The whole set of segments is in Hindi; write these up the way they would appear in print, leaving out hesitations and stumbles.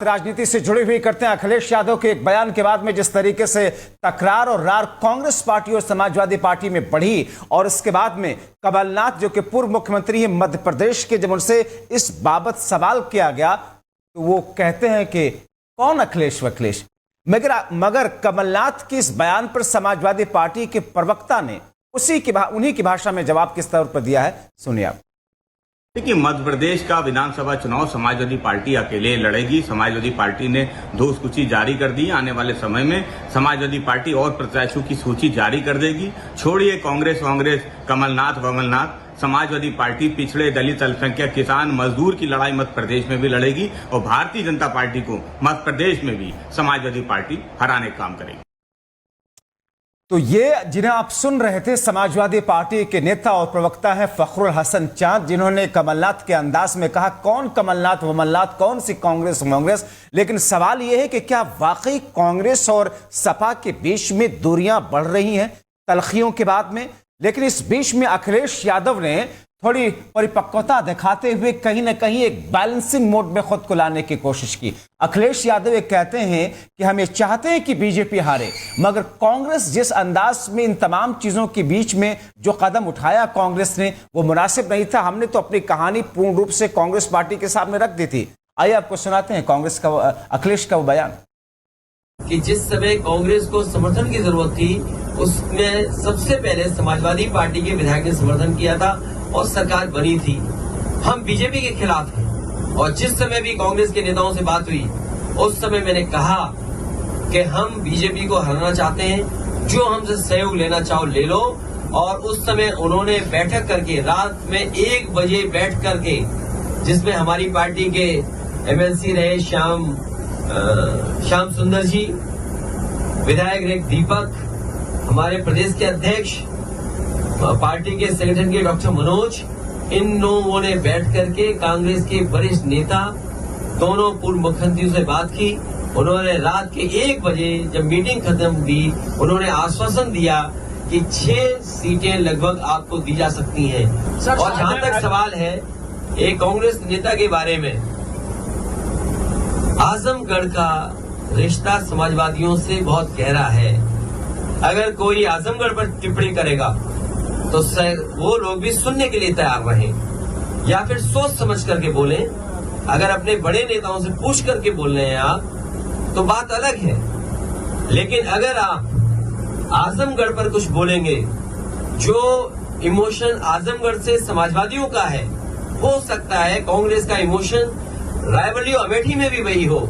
राजनीति से जुड़ी हुई करते हैं। अखिलेश यादव के एक बयान के बाद में जिस तरीके से तकरार और रार कांग्रेस पार्टी और समाजवादी पार्टी में बढ़ी और इसके बाद में कमलनाथ जो कि पूर्व मुख्यमंत्री हैं मध्य प्रदेश के, जब उनसे इस बाबत सवाल किया गया तो वो कहते हैं कि कौन अखिलेश वखिलेश। मगर कमलनाथ के इस बयान पर समाजवादी पार्टी के प्रवक्ता ने उन्हीं की भाषा में जवाब किस तौर पर दिया है, सुनिए आप। देखिए, मध्य प्रदेश का विधानसभा चुनाव समाजवादी पार्टी अकेले लड़ेगी। समाजवादी पार्टी ने धूसकुची जारी कर दी। आने वाले समय में समाजवादी पार्टी और प्रत्याशियों की सूची जारी कर देगी। छोड़िए कांग्रेस कमलनाथ। समाजवादी पार्टी पिछड़े, दलित, अल्पसंख्यक, किसान, मजदूर की लड़ाई मध्य प्रदेश में भी लड़ेगी और भारतीय जनता पार्टी को मध्य प्रदेश में भी समाजवादी पार्टी हराने का काम करेगी। तो ये जिन्हें आप सुन रहे थे समाजवादी पार्टी के नेता और प्रवक्ता हैं फखरुल हसन चांद, जिन्होंने कमलनाथ के अंदाज में कहा कौन कमलनाथ वमलनाथ, कौन सी कांग्रेस। लेकिन सवाल यह है कि क्या वाकई कांग्रेस और सपा के बीच में दूरियां बढ़ रही हैं तलखियों के बाद में। लेकिन इस बीच में अखिलेश यादव ने थोड़ी परिपक्वता दिखाते हुए कहीं ना कहीं एक बैलेंसिंग मोड में खुद को लाने की कोशिश की। अखिलेश यादव ये कहते हैं कि हम ये चाहते हैं कि बीजेपी हारे, मगर कांग्रेस जिस अंदाज में इन तमाम चीजों के बीच में जो कदम उठाया कांग्रेस ने वो मुनासिब नहीं था। हमने तो अपनी कहानी पूर्ण रूप से कांग्रेस पार्टी के सामने रख दी थी। आइए आपको सुनाते हैं कांग्रेस का अखिलेश का वो बयान कि जिस समय कांग्रेस को समर्थन की जरूरत थी उसमें सबसे पहले समाजवादी पार्टी के विधायक ने समर्थन किया था और सरकार बनी थी। हम बीजेपी के खिलाफ हैं और जिस समय भी कांग्रेस के नेताओं से बात हुई उस समय मैंने कहा कि हम बीजेपी को हराना चाहते हैं, जो हमसे सहयोग लेना चाहो ले लो। और उस समय उन्होंने बैठक करके रात में 1 बजे बैठ करके, जिसमें हमारी पार्टी के एमएलसी रहे श्याम सुंदर जी, विधायक रहे दीपक, हमारे प्रदेश के अध्यक्ष, पार्टी के संगठन के डॉक्टर मनोज, इन लोगों ने बैठ करके कांग्रेस के वरिष्ठ नेता दोनों पूर्व मुख्यमंत्रियों से बात की। उन्होंने रात के 1 बजे जब मीटिंग खत्म हुई उन्होंने आश्वासन दिया कि 6 सीटें लगभग आपको दी जा सकती हैं। और जहां तक सवाल है एक कांग्रेस नेता के बारे में, आजमगढ़ का रिश्ता समाजवादियों से बहुत गहरा है। अगर कोई आजमगढ़ पर टिप्पणी करेगा तो वो लोग भी सुनने के लिए तैयार रहें या फिर सोच समझ करके बोलें। अगर अपने बड़े नेताओं से पूछ करके बोल रहे हैं आप तो बात अलग है, लेकिन अगर आप आजमगढ़ पर कुछ बोलेंगे जो इमोशन आजमगढ़ से समाजवादियों का है, हो सकता है कांग्रेस का इमोशन रायबरेली और अमेठी में भी वही हो।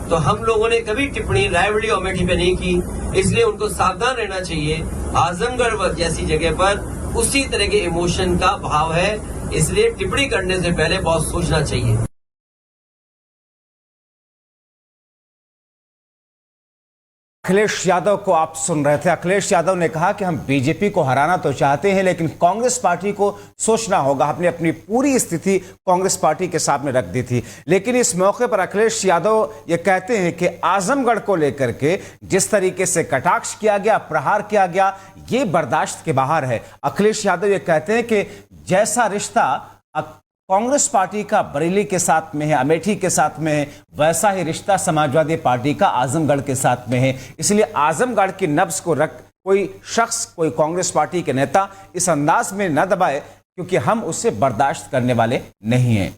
तो हम लोगों ने कभी टिप्पणी रायबरेली और अमेठी पे नहीं की, इसलिए उनको सावधान रहना चाहिए। आजमगढ़ जैसी जगह पर उसी तरह के इमोशन का भाव है, इसलिए टिप्पणी करने से पहले बहुत सोचना चाहिए। अखिलेश यादव को आप सुन रहे थे। अखिलेश यादव ने कहा कि हम बीजेपी को हराना तो चाहते हैं, लेकिन कांग्रेस पार्टी को सोचना होगा। हमने अपनी पूरी स्थिति कांग्रेस पार्टी के सामने रख दी थी। लेकिन इस मौके पर अखिलेश यादव ये कहते हैं कि आजमगढ़ को लेकर के जिस तरीके से कटाक्ष किया गया, प्रहार किया गया, ये बर्दाश्त के बाहर है। अखिलेश यादव ये कहते हैं कि जैसा रिश्ता कांग्रेस पार्टी का बरेली के साथ में है, अमेठी के साथ में है, वैसा ही रिश्ता समाजवादी पार्टी का आजमगढ़ के साथ में है। इसलिए आजमगढ़ की नब्ज को रख कोई शख्स, कोई कांग्रेस पार्टी के नेता इस अंदाज में न दबाए, क्योंकि हम उसे बर्दाश्त करने वाले नहीं हैं।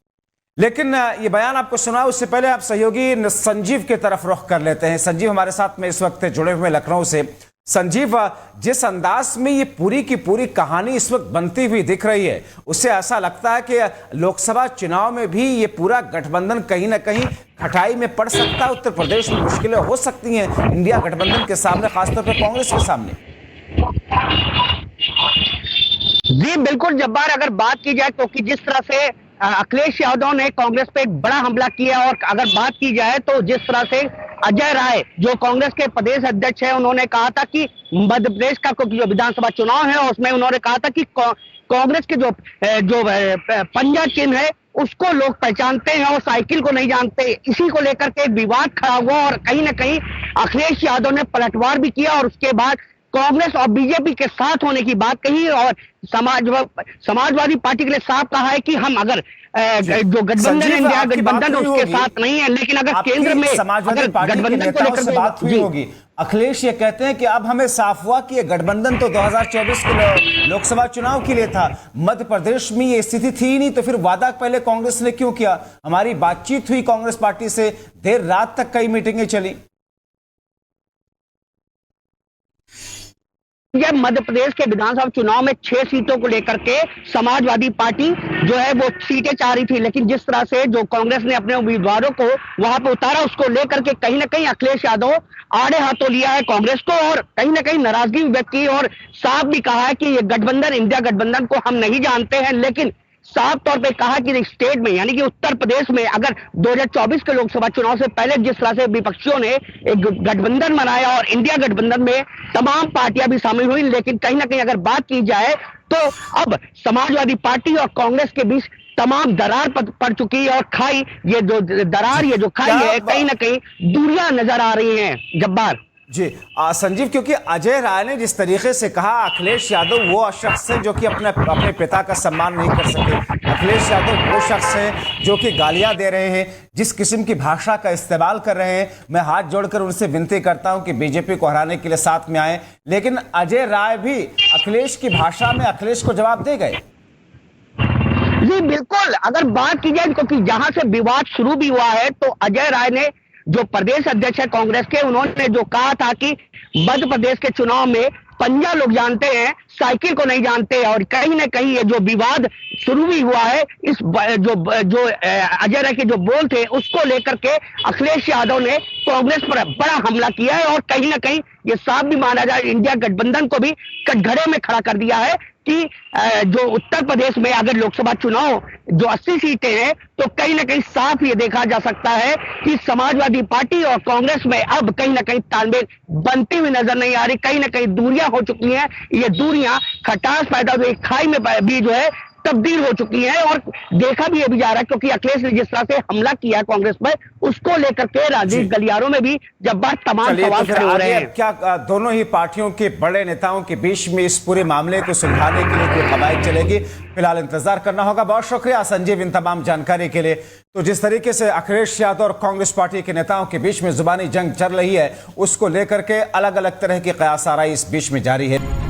लेकिन ये बयान आपको सुना, उससे पहले आप सहयोगी संजीव की तरफ रुख कर लेते हैं। संजीव हमारे साथ में इस वक्त जुड़े हुए लखनऊ से। संजीव, जिस अंदाज में ये पूरी की पूरी कहानी इस वक्त बनती हुई दिख रही है, उससे ऐसा लगता है कि लोकसभा चुनाव में भी ये पूरा गठबंधन कहीं ना कहीं खटाई में पड़ सकता है। उत्तर प्रदेश में मुश्किलें हो सकती हैं इंडिया गठबंधन के सामने, खासतौर पर कांग्रेस के सामने। जी बिल्कुल जब्बार, अगर बात की जाए तो कि जिस तरह से अखिलेश यादव ने कांग्रेस पे एक बड़ा हमला किया, और अगर बात की जाए तो जिस तरह से अजय राय जो कांग्रेस के प्रदेश अध्यक्ष है, उन्होंने कहा था कि मध्य प्रदेश का जो विधानसभा चुनाव है उसमें उन्होंने कहा था कि कांग्रेस के जो पंजा चिन्ह है उसको लोग पहचानते हैं और साइकिल को नहीं जानते। इसी को लेकर के विवाद खड़ा हुआ और कहीं ना कहीं अखिलेश यादव ने पलटवार भी किया और उसके बाद कांग्रेस और बीजेपी के साथ होने की बात कही और समाजवादी पार्टी के लिए साफ कहा है कि हम अगर जो गठबंधन संजीव, इंडिया आपकी गठबंधन बात हुई उसके होगी। साथ नहीं है, लेकिन अगर आपकी केंद्र में समाजवादी अगर पार्टी के गठबंधन को नेताओं से लेकर बात हुई होगी। अखिलेश ये कहते हैं कि अब हमें साफ हुआ कि ये गठबंधन तो 2024 के लोकसभा चुनाव के लिए था, मध्य प्रदेश में ये स्थिति थी ही नहीं, तो फिर वादा पहले कांग्रेस ने क्यों किया? हमारी बातचीत हुई कांग्रेस पार्टी से, देर रात तक कई मीटिंगें चली। जब मध्य प्रदेश के विधानसभा चुनाव में 6 सीटों को लेकर के समाजवादी पार्टी जो है वो सीटें चाह रही थी, लेकिन जिस तरह से जो कांग्रेस ने अपने उम्मीदवारों को वहां पर उतारा, उसको लेकर के कहीं ना कहीं अखिलेश यादव आड़े हाथों लिया है कांग्रेस को और कहीं ना कहीं नाराजगी व्यक्त की और साफ भी कहा है कि ये गठबंधन इंडिया गठबंधन को हम नहीं जानते हैं, लेकिन साफ तौर पे कहा कि स्टेट में यानी कि उत्तर प्रदेश में अगर 2024 के लोकसभा चुनाव से पहले जिस तरह से विपक्षियों ने एक गठबंधन बनाया और इंडिया गठबंधन में तमाम पार्टियां भी शामिल हुई, लेकिन कहीं ना कहीं अगर बात की जाए तो अब समाजवादी पार्टी और कांग्रेस के बीच तमाम दरार पड़ चुकी है और खाई ये जो दरार ये जो खाई है कहीं ना कहीं दूरियां नजर आ रही हैं। जब्बार जी संजीव, क्योंकि अजय राय ने जिस तरीके से कहा अखिलेश यादव वो शख्स है जो कि अपने पिता का सम्मान नहीं कर सके, अखिलेश यादव वो शख्स है जो कि गालियां दे रहे हैं, जिस किस्म की भाषा का इस्तेमाल कर रहे हैं, मैं हाथ जोड़कर उनसे विनती करता हूं कि बीजेपी को हराने के लिए साथ में आए, लेकिन अजय राय भी अखिलेश की भाषा में अखिलेश को जवाब दे गए। जी बिल्कुल, अगर बात की जाए क्योंकि जहां से विवाद शुरू भी हुआ है तो अजय राय ने जो प्रदेश अध्यक्ष है कांग्रेस के, उन्होंने जो कहा था कि मध्य प्रदेश के चुनाव में पंजा लोग जानते हैं, साइकिल को नहीं जानते, और कहीं ना कहीं ये जो विवाद शुरू भी हुआ है इस जो अजय राय के जो बोल थे उसको लेकर के अखिलेश यादव ने कांग्रेस पर बड़ा हमला किया है और कहीं ना कहीं ये साफ भी माना जाए इंडिया गठबंधन को भी कटघरे में खड़ा कर दिया है कि जो उत्तर प्रदेश में अगर लोकसभा चुनाव जो 80 सीटें हैं तो कहीं ना कहीं साफ ये देखा जा सकता है कि समाजवादी पार्टी और कांग्रेस में अब कहीं ना कहीं तालमेल बनती हुई नजर नहीं आ रही, कहीं ना कहीं दूरियां हो चुकी हैं, ये दूरियां खटास पैदा हुई खाई में भी जो है तब्दील हो चुकी है और देखा भी ये भी जा रहा है क्योंकि अखिलेश ने जिस तरह से हमला किया कांग्रेस पर उसको लेकर के राजनीतिक गलियारों में भी जब बात तमाम सवाल खड़े हो रहे हैं। क्या दोनों ही पार्टियों के बड़े नेताओं के बीच में इस पूरे मामले को सुलझाने के लिए कोई कवायद चलेगी? फिलहाल इंतजार करना होगा। बहुत शुक्रिया संजीव इन तमाम जानकारी के लिए। तो जिस तरीके से अखिलेश यादव और कांग्रेस पार्टी के नेताओं के बीच में जुबानी जंग चल रही है उसको लेकर के अलग अलग तरह की कयास आराई इस बीच में जारी है।